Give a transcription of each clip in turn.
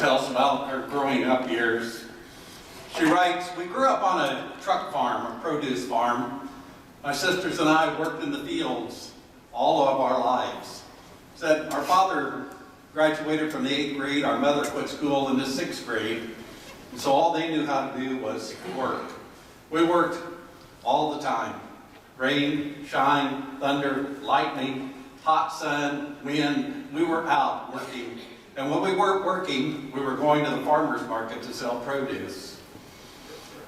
tells about her growing up years. She writes, "We grew up on a truck farm, a produce farm. My sisters and I worked in the fields all of our lives." Said our father graduated from the 8th grade, our mother quit school in the 6th grade, and so all they knew how to do was work. We worked all the time. Rain, shine, thunder, lightning, hot sun, wind, we were out working. And when we weren't working, we were going to the farmer's market to sell produce.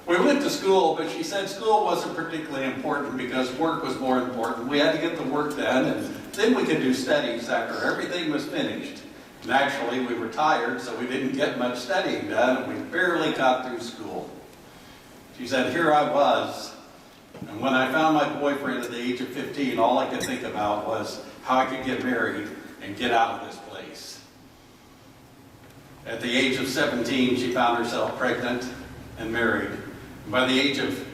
We went to school, but she said school wasn't particularly important because work was more important. We had to get the work done, and then we could do studies after everything was finished. Naturally, we were tired, so we didn't get much studying done, and we barely got through school. She said, here I was, and when I found my boyfriend at the age of 15, all I could think about was how I could get married and get out of this place. At the age of 17, she found herself pregnant and married. And by the age of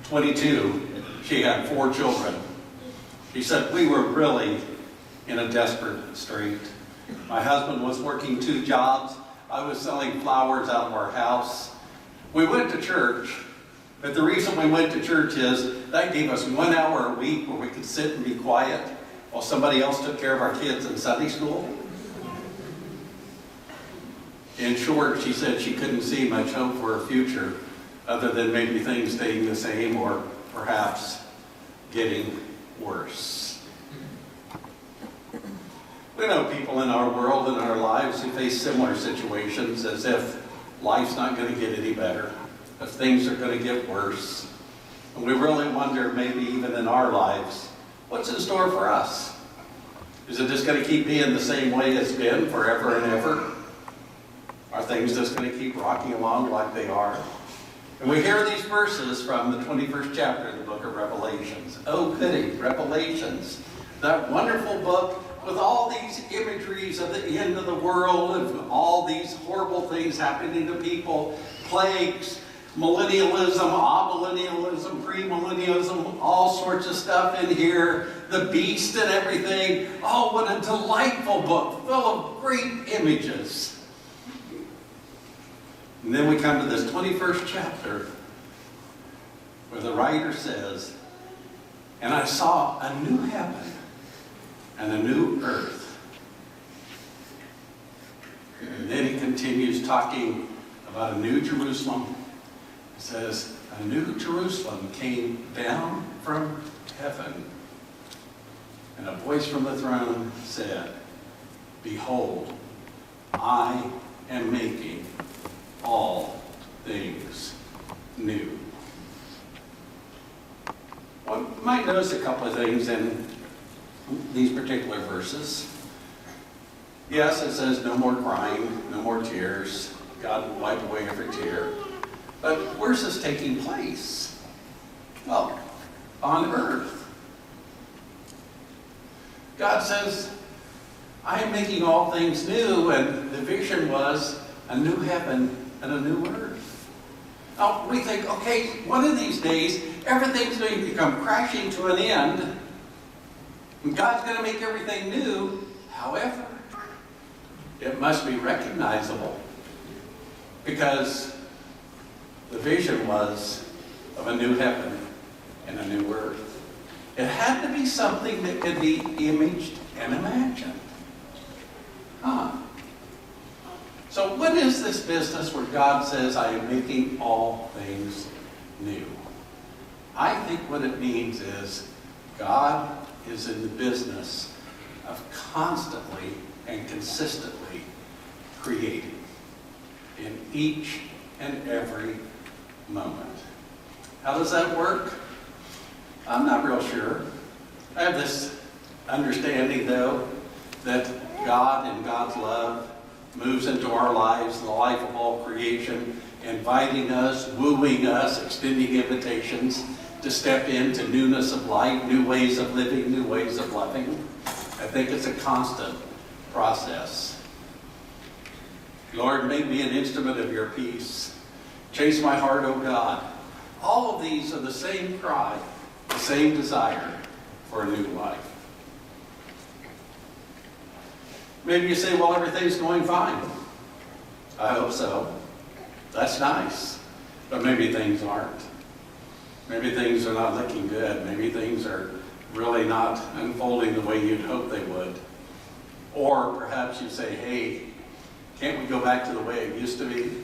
22, she had 4 children. She said, we were really in a desperate strait. My husband was working 2 jobs. I was selling flowers out of our house. We went to church, but the reason we went to church is that gave us 1 hour a week where we could sit and be quiet while somebody else took care of our kids in Sunday school. In short, she said she couldn't see much hope for her future other than maybe things staying the same or perhaps getting worse. We know people in our world and in our lives who face similar situations as if life's not going to get any better, if things are going to get worse. And we really wonder, maybe even in our lives, what's in store for us? Is it just going to keep being the same way it's been forever and ever? Are things just going to keep rocking along like they are? And we hear these verses from the 21st chapter of the book of Revelations. Oh, goody, Revelations, that wonderful book with all these imageries of the end of the world and all these horrible things happening to people, plagues, millennialism, amillennialism, premillennialism, all sorts of stuff in here, the beast and everything. Oh, what a delightful book, full of great images. And then we come to this 21st chapter where the writer says, and I saw a new heaven and a new earth. And then he continues talking about a new Jerusalem. He says, a new Jerusalem came down from heaven. And a voice from the throne said, behold, I am making all things new. One might notice a couple of things in these particular verses. Yes, it says no more crying, no more tears. God will wipe away every tear. But where's this taking place? Well, on earth. God says, I am making all things new, and the vision was a new heaven and a new earth. Now, we think, okay, one of these days, everything's going to come crashing to an end, and God's going to make everything new. However, it must be recognizable, because the vision was of a new heaven and a new earth. It had to be something that could be imaged and imagined. So what is this business where God says, I am making all things new? I think what it means is God is in the business of constantly and consistently creating in each and every moment. How does that work? I'm not real sure. I have this understanding, though, that God and God's love moves into our lives, the life of all creation, inviting us, wooing us, extending invitations to step into newness of life, new ways of living, new ways of loving. I think it's a constant process. Lord, make me an instrument of your peace. Chase my heart, O God. All of these are the same cry, the same desire for a new life. Maybe you say, well, everything's going fine. I hope so. That's nice. But maybe things aren't. Maybe things are not looking good. Maybe things are really not unfolding the way you'd hope they would. Or perhaps you say, hey, can't we go back to the way it used to be?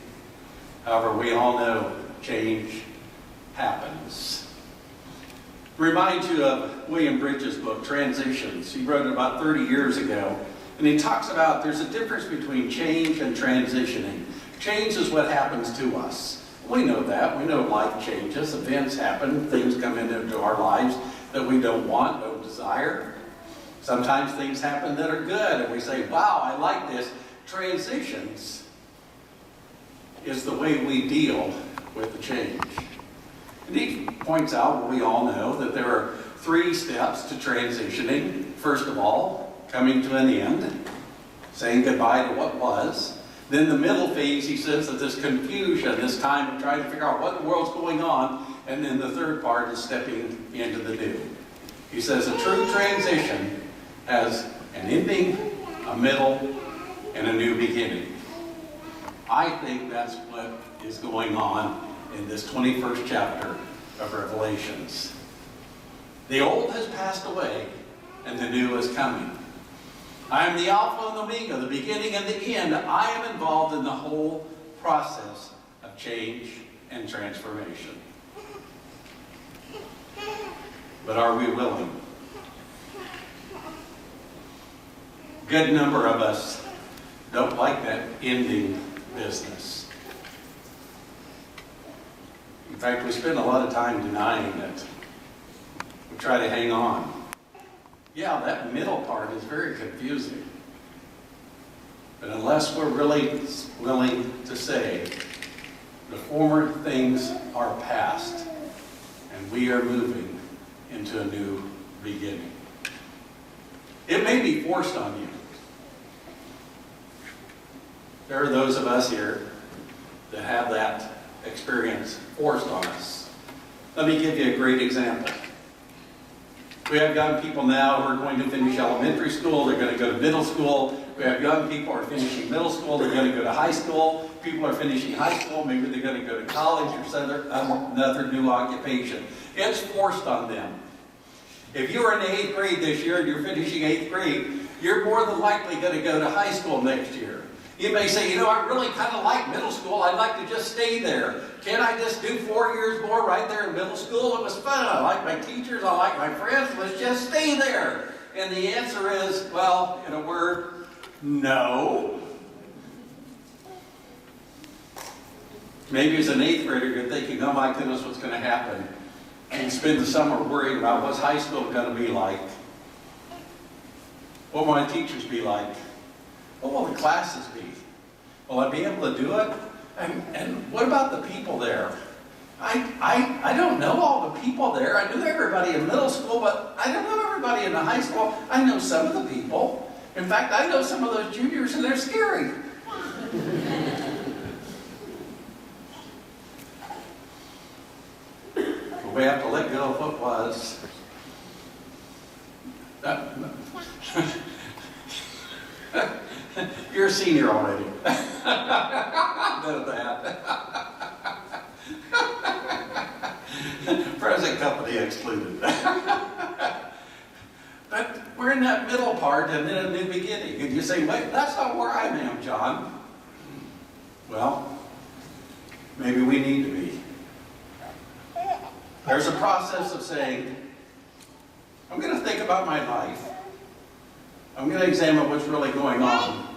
However, we all know change happens. Remind you of William Bridges' book, Transitions. He wrote it about 30 years ago. And he talks about there's a difference between change and transitioning. Change is what happens to us. We know that. We know life changes. Events happen. Things come into our lives that we don't want, don't desire. Sometimes things happen that are good, and we say, wow, I like this. Transitions is the way we deal with the change. And he points out, what we all know, that there are 3 steps to transitioning. First of all, coming to an end, saying goodbye to what was. Then the middle phase, he says, of this confusion, this time of trying to figure out what in the world's going on. And then the third part is stepping into the new. He says a true transition has an ending, a middle, and a new beginning. I think that's what is going on in this 21st chapter of Revelations. The old has passed away, and the new is coming. I am the Alpha and the Omega, the beginning and the end. I am involved in the whole process of change and transformation. But are we willing? A good number of us don't like that ending business. In fact, we spend a lot of time denying it. We try to hang on. Yeah, that middle part is very confusing. But unless we're really willing to say, the former things are past, and we are moving into a new beginning. It may be forced on you. There are those of us here that have that experience forced on us. Let me give you a great example. We have young people now who are going to finish elementary school. They're going to go to middle school. We have young people who are finishing middle school. They're going to go to high school. People are finishing high school. Maybe they're going to go to college or another new occupation. It's forced on them. If you're in the 8th grade this year and you're finishing 8th grade, you're more than likely going to go to high school next year. You may say, I really kind of like middle school. I'd like to just stay there. Can't I just do 4 years more right there in middle school? It was fun. I like my teachers. I like my friends. Let's just stay there. And the answer is, well, in a word, no. Maybe as an 8th grader, you're thinking, oh my goodness, what's going to happen? And spend the summer worrying about what's high school going to be like. What will my teachers be like? What will the classes be? Will I be able to do it? And what about the people there? I don't know all the people there. I knew everybody in middle school, but I don't know everybody in the high school. I know some of the people. In fact, I know some of those juniors, and they're scary. But we have to let go of what was. You're a senior already. Know that. Present company excluded. But we're in that middle part and then a new beginning. And you say, wait, that's not where I am, John. Well, maybe we need to be. There's a process of saying, I'm going to think about my life. I'm going to examine what's really going on.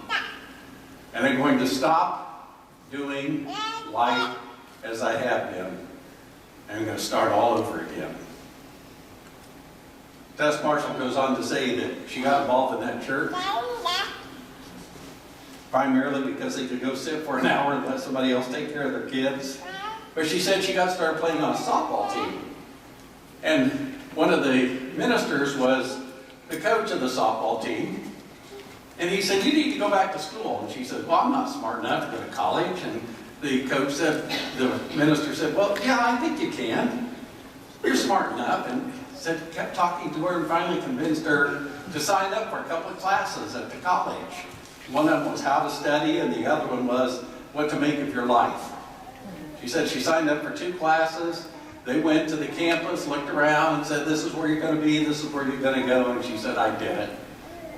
And I'm going to stop doing life as I have been. And I'm going to start all over again. Tess Marshall goes on to say that she got involved in that church primarily because they could go sit for an hour and let somebody else take care of their kids. But she said she got started playing on a softball team. And one of the ministers was the coach of the softball team. And he said, you need to go back to school. And she said, well, I'm not smart enough to go to college. And the coach said, the minister said, well, yeah, I think you can. You're smart enough. And kept talking to her and finally convinced her to sign up for a couple of classes at the college. One of them was how to study, and the other one was what to make of your life. She said she signed up for 2 classes. They went to the campus, looked around, and said, this is where you're going to be, this is where you're going to go. And she said, I did it.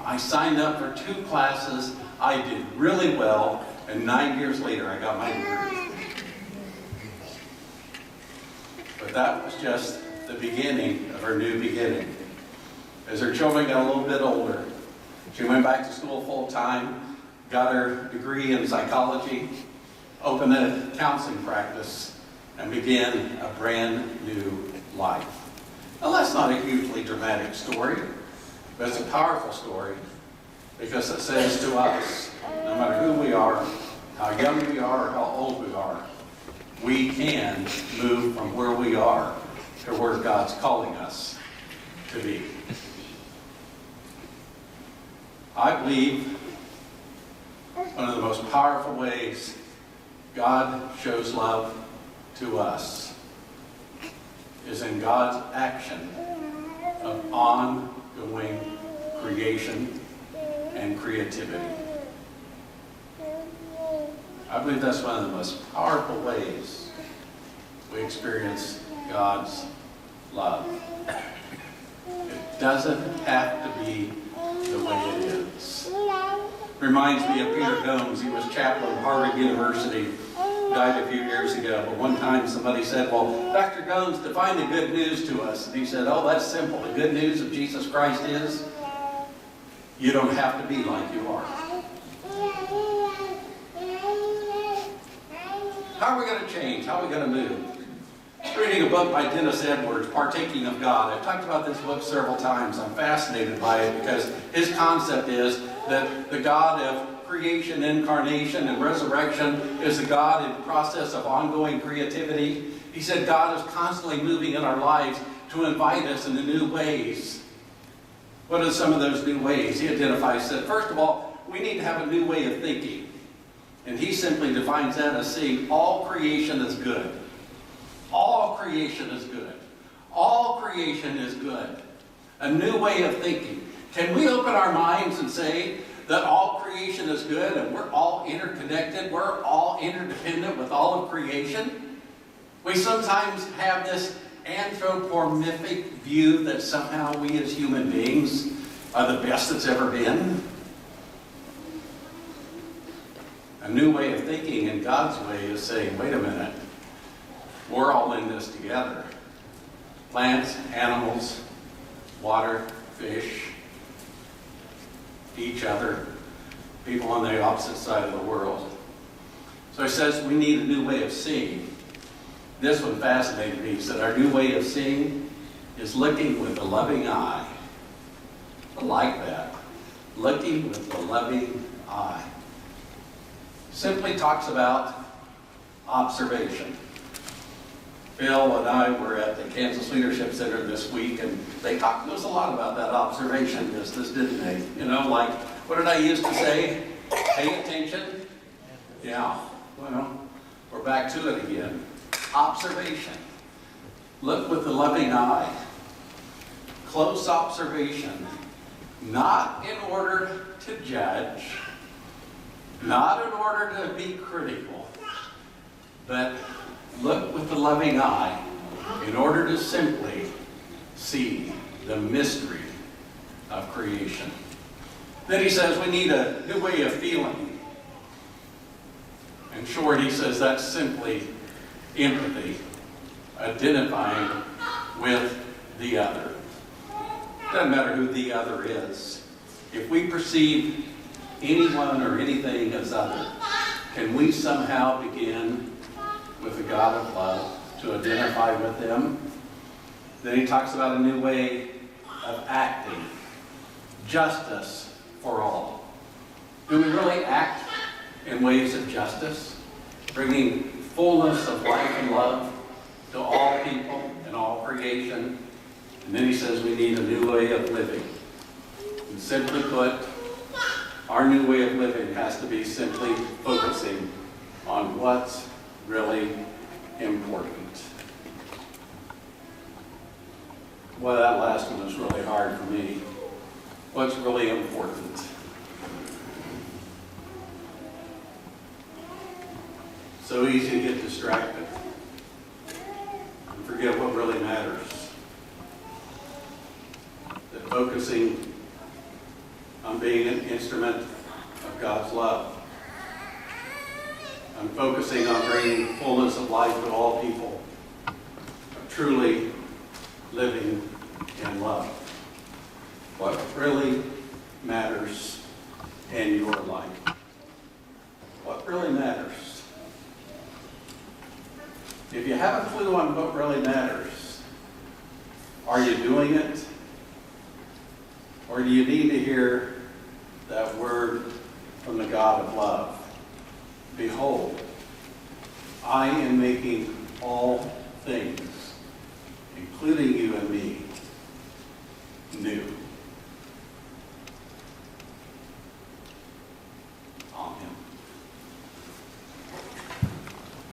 I signed up for 2 classes. I did really well. And 9 years later, I got my degree. But that was just the beginning of her new beginning. As her children got a little bit older, she went back to school full time, got her degree in psychology, opened a counseling practice, and began a brand new life. Now that's not a hugely dramatic story, but it's a powerful story because it says to us, no matter who we are, how young we are, or how old we are, we can move from where we are to where God's calling us to be. I believe one of the most powerful ways God shows love to us is in God's action of ongoing creation and creativity. I believe that's one of the most powerful ways we experience God's love. It doesn't have to be the way it is. Reminds me of Peter Gomes. He was chaplain at Harvard University. Died a few years ago. But one time somebody said, well, Dr. Gomes, define the good news to us. And he said, oh, that's simple. The good news of Jesus Christ is you don't have to be like you are. How are we going to change? How are we going to move? Reading a book by Dennis Edwards, Partaking of God. I've talked about this book several times. I'm fascinated by it because his concept is that the God of creation, incarnation, and resurrection is a God in the process of ongoing creativity. He said God is constantly moving in our lives to invite us into new ways. What are some of those new ways? He identifies that, first of all, we need to have a new way of thinking. And he simply defines that as seeing all creation as good. All creation is good. All creation is good. A new way of thinking. Can we open our minds and say that all creation is good and we're all interconnected, we're all interdependent with all of creation? We sometimes have this anthropomorphic view that somehow we as human beings are the best that's ever been. A new way of thinking in God's way is saying, wait a minute, we're all in this together. Plants, animals, water, fish, each other, people on the opposite side of the world. So he says we need a new way of seeing. This one fascinated me. He said our new way of seeing is looking with a loving eye. I like that. Looking with a loving eye. Simply talks about observation. Bill and I were at the Kansas Leadership Center this week, and they talked to us a lot about that observation business, didn't they? You know, like, what did I used to say? Pay attention? Yeah, well, we're back to it again. Observation. Look with a loving eye. Close observation. Not in order to judge, not in order to be critical, but look with a loving eye in order to simply see the mystery of creation. Then he says we need a new way of feeling. In short, he says that's simply empathy, identifying with the other. Doesn't matter who the other is. If we perceive anyone or anything as other, can we somehow begin with the God of love to identify with them? Then he talks about a new way of acting. Justice for all. Do we really act in ways of justice? Bringing fullness of life and love to all people and all creation? And then he says we need a new way of living. And simply put, our new way of living has to be simply focusing on what's really important. Well, that last one was really hard for me. What's really important? So easy to get distracted and forget what really matters. That focusing on being an instrument of God's love. I'm focusing on bringing fullness of life to all people, of truly living in love. What really matters in your life? What really matters? If you have a clue on what really matters, are you doing it? Or do you need to hear that word from the God of love? Behold, I am making all things, including you and me, new.